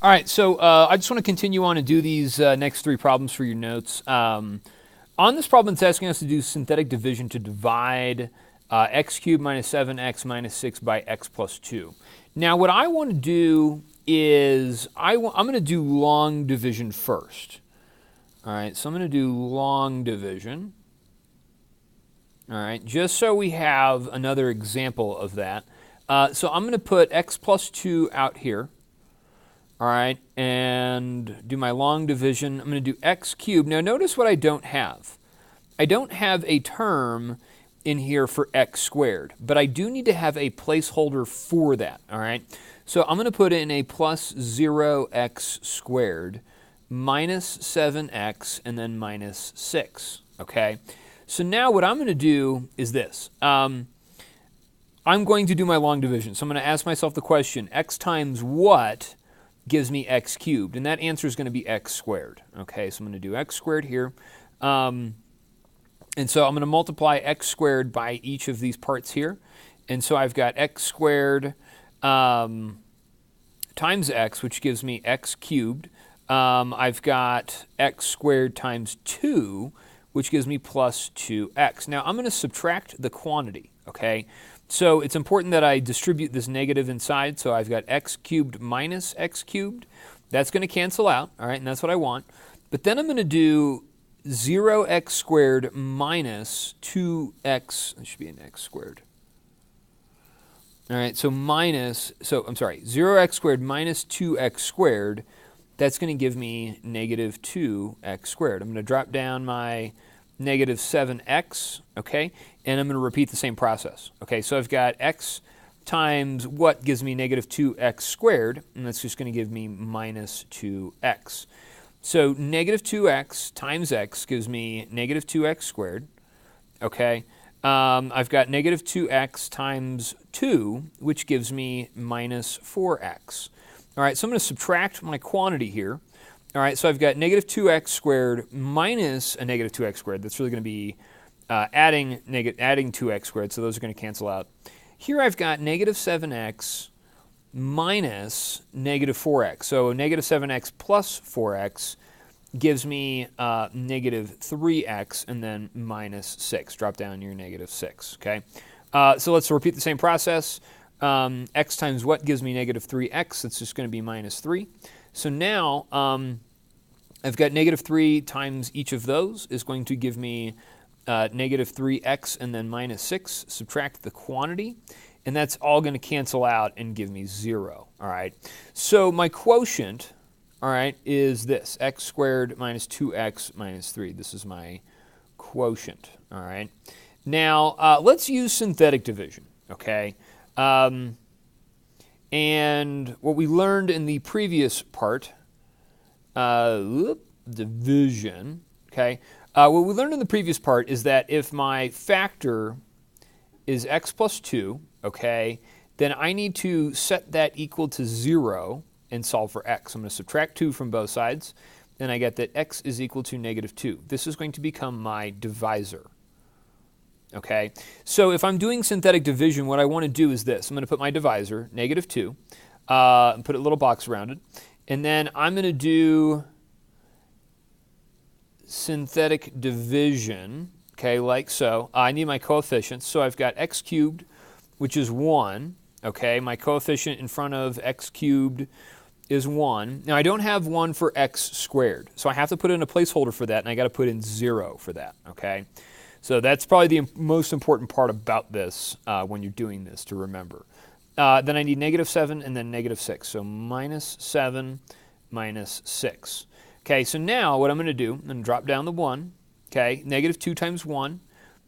All right, so I just want to continue on and do these next three problems for your notes. On this problem, it's asking us to do synthetic division to divide x cubed minus 7x minus 6 by x plus 2. Now, what I want to do is I'm going to do long division first. All right, so I'm going to do long division. All right, just so we have another example of that. So I'm going to put x plus 2 out here. All right, and do my long division. I'm going to do x cubed. Now notice what I don't have. I don't have a term in here for x squared, but I do need to have a placeholder for that, all right? So I'm going to put in a plus 0x squared minus 7x and then minus 6, okay? So now what I'm going to do is this. I'm going to do my long division. So I'm going to ask myself the question, x times what gives me x cubed? And that answer is going to be x squared. Okay, so I'm going to do x squared here. And so I'm going to multiply x squared by each of these parts here. And so I've got x squared times x, which gives me x cubed. I've got x squared times 2, which gives me plus 2x. Now I'm going to subtract the quantity, okay? So it's important that I distribute this negative inside. So I've got x cubed minus x cubed. That's going to cancel out, all right, and that's what I want. But then I'm going to do 0x squared minus 2x. It should be an x squared. All right, so I'm sorry, 0x squared minus 2x squared. That's going to give me negative 2x squared. I'm going to drop down my negative 7x, okay? And I'm going to repeat the same process. Okay, so I've got x times what gives me negative 2x squared, and that's just going to give me minus 2x. So negative 2x times x gives me negative 2x squared, okay? I've got negative 2x times 2, which gives me minus 4x. All right, so I'm going to subtract my quantity here. All right, so I've got negative 2x squared minus a negative 2x squared. That's really going to be adding 2x squared, so those are going to cancel out. Here I've got negative 7x minus negative 4x. So negative 7x plus 4x gives me negative 3x and then minus 6. Drop down your negative 6, okay? So let's repeat the same process. X times what gives me negative 3x? That's just going to be minus 3. So now I've got negative 3 times each of those is going to give me negative 3x and then minus 6. Subtract the quantity, and that's all going to cancel out and give me 0. All right. So my quotient, all right, is this, x squared minus 2x minus 3. This is my quotient. All right. Now let's use synthetic division, okay? And what we learned in the previous part, division, okay? What we learned in the previous part is that if my factor is x plus 2, okay, then I need to set that equal to 0 and solve for x. I'm going to subtract 2 from both sides, and I get that x is equal to negative 2. This is going to become my divisor. Okay, so if I'm doing synthetic division, what I want to do is this. I'm going to put my divisor, negative 2, and put a little box around it. And then I'm going to do synthetic division, okay, like so. I need my coefficients. So I've got x cubed, which is 1. Okay, my coefficient in front of x cubed is 1. Now I don't have 1 for x squared, so I have to put in a placeholder for that, and I got to put in 0 for that, okay? So that's probably the most important part about this when you're doing this to remember. Then I need negative 7 and then negative 6. So minus 7 minus 6. Okay, so now what I'm going to do, I'm going to drop down the 1. Okay, negative 2 times 1,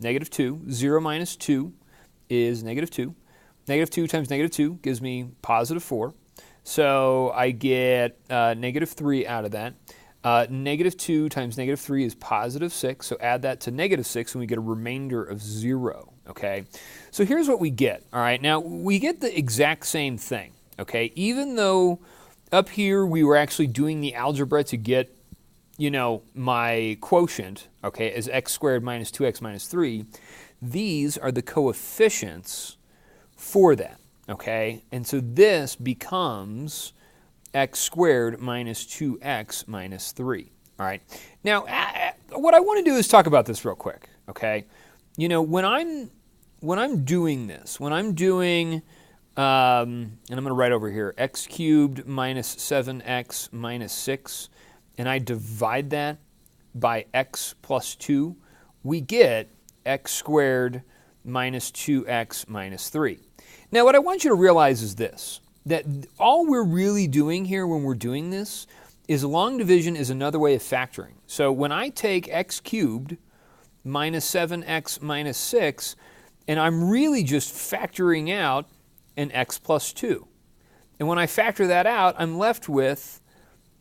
negative 2. 0 minus 2 is negative 2. Negative 2 times negative 2 gives me positive 4. So I get negative 3 out of that. Negative 2 times negative 3 is positive 6, so add that to negative 6 and we get a remainder of 0, okay? So here's what we get, all right? Now, we get the exact same thing, okay? Even though up here we were actually doing the algebra to get, you know, my quotient, okay, as x squared minus 2x minus 3, these are the coefficients for that, okay? And so this becomes x squared minus 2x minus 3. All right. Now, what I want to do is talk about this real quick, okay? You know, when I'm doing this, when I'm doing, and I'm going to write over here, x cubed minus 7x minus 6, and I divide that by x plus 2, we get x squared minus 2x minus 3. Now, what I want you to realize is this, that all we're really doing here when we're doing this is long division is another way of factoring. So when I take x cubed minus 7x minus 6, and I'm really just factoring out an x plus 2. And when I factor that out, I'm left with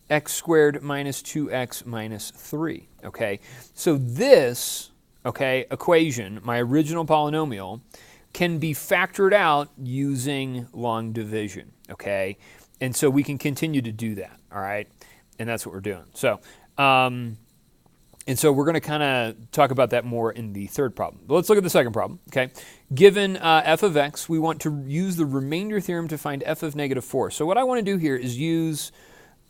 x squared minus 2x minus 3, okay? So this, okay, equation, my original polynomial, can be factored out using long division, okay? And so we can continue to do that, all right? And that's what we're doing. So, and so we're going to kind of talk about that more in the third problem. But let's look at the second problem, okay? Given f of x, we want to use the remainder theorem to find f of negative 4. So what I want to do here is use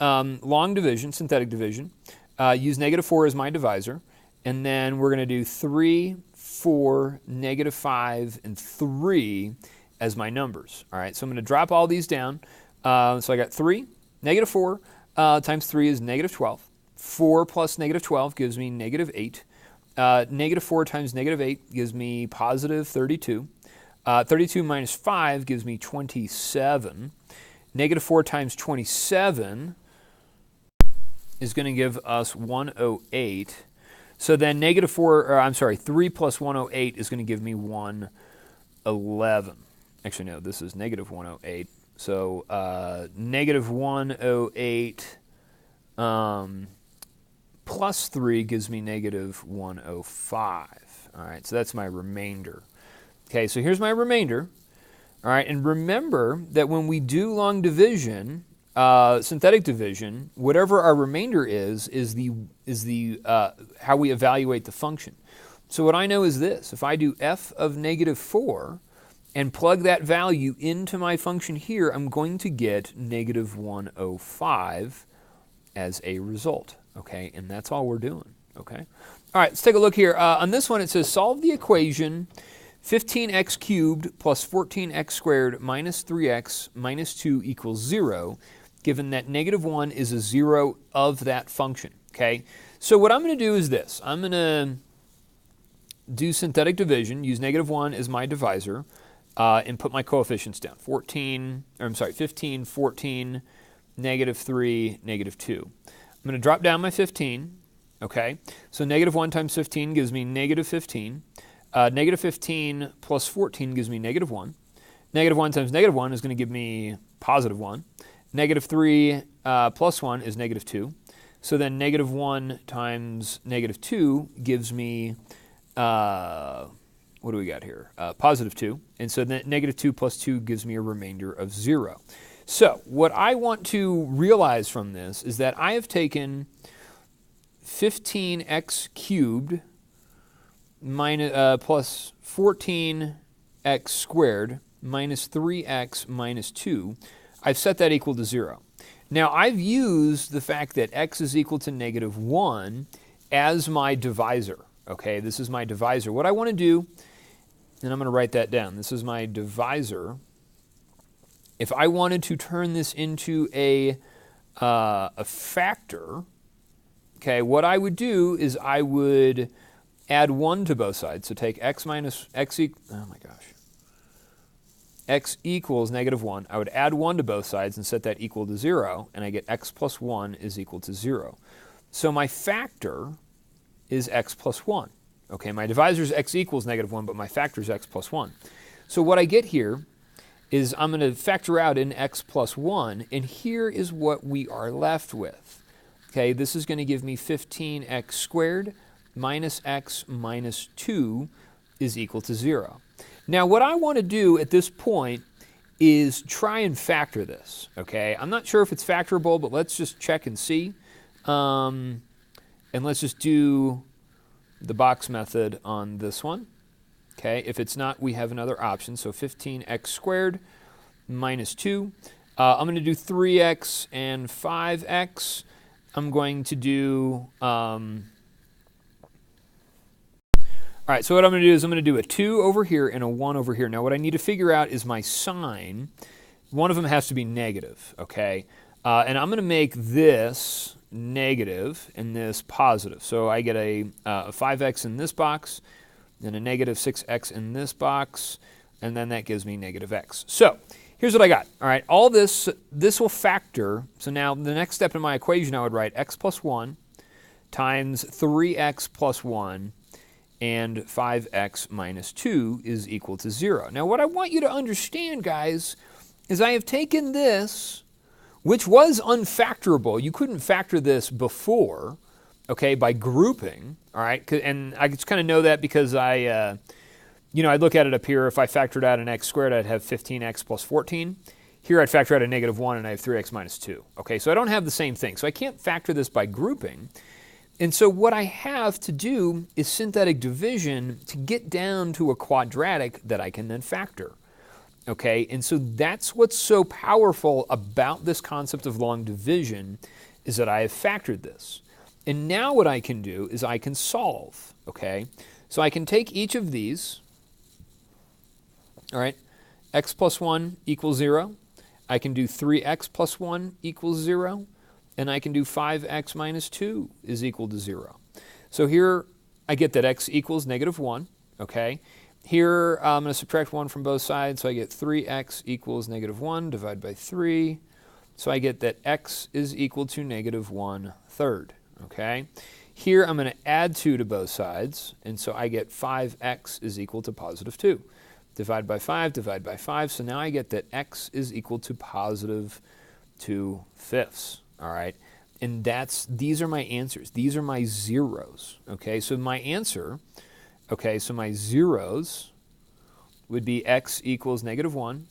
long division, synthetic division, use negative 4 as my divisor, and then we're going to do 3, 4, negative 5, and 3 as my numbers. All right, so I'm going to drop all these down. So I got 3, negative 4 times 3 is negative 12. 4 plus negative 12 gives me negative 8. Negative 4 times negative 8 gives me positive 32. 32 minus 5 gives me 27. Negative 4 times 27 is going to give us 108. So then negative 3 plus 108 is going to give me 111. Actually, no, this is negative 108. So negative 108 plus 3 gives me negative 105. All right, so that's my remainder. Okay, so here's my remainder. All right, and remember that when we do long division, synthetic division, whatever our remainder is the how we evaluate the function. So what I know is this: if I do f of negative 4 and plug that value into my function here, I'm going to get negative 105 as a result. Okay, and that's all we're doing. Okay, all right. Let's take a look here. On this one, it says solve the equation 15x cubed plus 14x squared minus 3x minus 2 equals 0, given that negative 1 is a 0 of that function, okay? So what I'm going to do is this. I'm going to do synthetic division, use negative 1 as my divisor, and put my coefficients down. 15, 14, negative 3, negative 2. I'm going to drop down my 15, okay? So negative 1 times 15 gives me negative 15. Negative 15 plus 14 gives me negative 1. Negative 1 times negative 1 is going to give me positive 1. Negative 3 plus 1 is negative 2. So then negative 1 times negative 2 gives me, what do we got here? Positive 2. And so then negative 2 plus 2 gives me a remainder of 0. So what I want to realize from this is that I have taken 15x cubed plus 14x squared minus 3x minus 2. I've set that equal to 0. Now I've used the fact that x is equal to negative 1 as my divisor. Okay, this is my divisor. What I want to do, and I'm going to write that down, this is my divisor. If I wanted to turn this into a factor, okay, what I would do is I would add 1 to both sides. So take x minus x x equals negative 1. I would add 1 to both sides and set that equal to 0, and I get x plus 1 is equal to 0. So my factor is x plus 1. Okay, my divisor is x equals negative 1, but my factor is x plus 1. So what I get here is I'm going to factor out in x plus 1, and here is what we are left with. Okay, this is going to give me 15x squared minus x minus 2 is equal to 0. Now what I want to do at this point is try and factor this. Okay, I'm not sure if it's factorable, but let's just check and see. And let's just do the box method on this one. Okay, if it's not, we have another option. So 15x squared minus 2. I'm going to do 3x and 5x. I'm going to do, all right, so what I'm going to do is I'm going to do a 2 over here and a 1 over here. Now what I need to figure out is my sign. One of them has to be negative, okay? And I'm going to make this negative and this positive. So I get a 5x in this box, then a negative 6x in this box, and then that gives me negative x. So here's what I got. All right, all this will factor. So now the next step in my equation, I would write x plus 1 times 3x plus 1 and 5x minus 2 is equal to 0. Now what I want you to understand, guys, is I have taken this, which was unfactorable. You couldn't factor this before, okay, by grouping, all right? And I just kind of know that because I look at it up here. If I factored out an x squared, I'd have 15x plus 14. Here I'd factor out a negative 1, and I have 3x minus 2. Okay, so I don't have the same thing. So I can't factor this by grouping. And so what I have to do is synthetic division to get down to a quadratic that I can then factor. Okay, and so that's what's so powerful about this concept of long division, is that I have factored this. And now what I can do is I can solve, okay? So I can take each of these, all right, x plus 1 equals 0. I can do 3x plus 1 equals 0. And I can do 5x minus 2 is equal to 0. So here I get that x equals negative 1, okay? Here I'm going to subtract 1 from both sides, so I get 3x equals negative 1 divided by 3. So I get that x is equal to negative 1/3, okay? Here I'm going to add 2 to both sides, and so I get 5x is equal to positive 2. Divide by 5, divide by 5, so now I get that x is equal to positive 2/5. All right, and these are my answers. These are my zeros, okay? So my answer, okay, so my zeros would be x equals negative 1,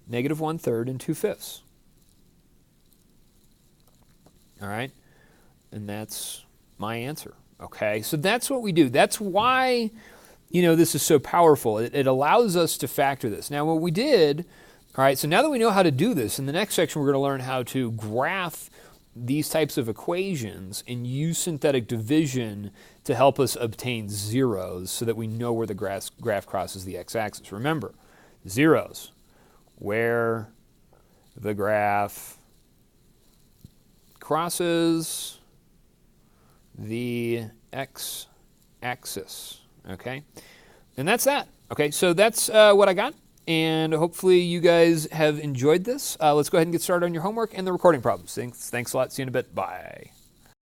negative 1/3, and 2/5. All right, and that's my answer, okay? So that's what we do. That's why, this is so powerful. It allows us to factor this. Now what we did, all right, so now that we know how to do this, in the next section we're going to learn how to graph these types of equations and use synthetic division to help us obtain zeros so that we know where the graph crosses the x-axis. Remember, zeros, where the graph crosses the x-axis, okay? And that's that, okay? So that's what I got. And hopefully you guys have enjoyed this. Let's go ahead and get started on your homework and the recording problems. Thanks a lot. See you in a bit. Bye.